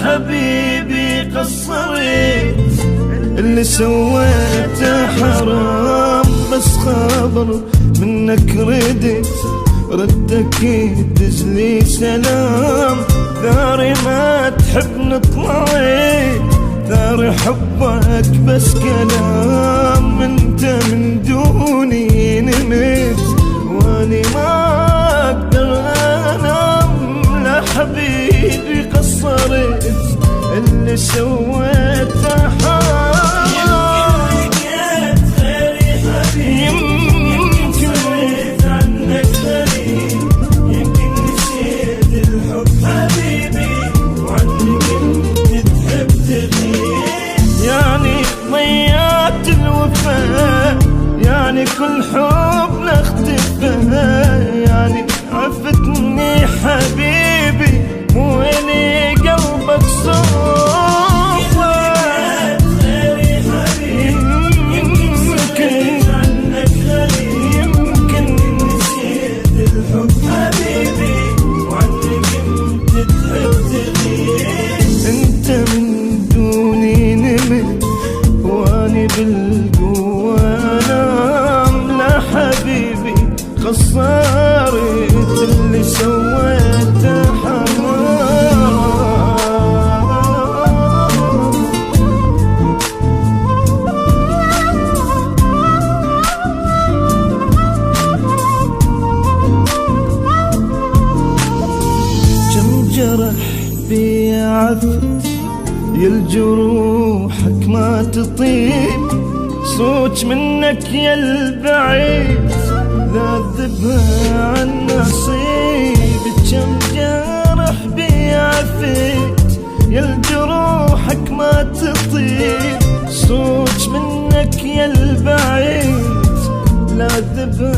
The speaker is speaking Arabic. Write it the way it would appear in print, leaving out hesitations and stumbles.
حبيبي قصرت، اللي سويته حرام بس خبر منك ردك يدز لي سلام. ثاري ما تحبني طلعت، ثاري حبك بس كلام. انت من دوني نمت واني ما اقدر انام. لا حبيبي قصرت، اللي سويته حرام. يعني كل حبنا اختفى، يعني عفتني حبيبي مو إلي قلبك صوفه. يمكن نسيت الحب حبيبي وعنك كنت تحب تغيب. انت من دوني نمت واني بالقوة انام. لا حبيبي قصرت، اللي سويته حرام. كم جرح بي عذت، يا الجروحك ما تطيب. صوت منك يا البعيد ذاذبها عن نصيب. كم جرح بي عفيت، يا الجروحك ما تطيب. صوت منك يا البعيد ذاذبها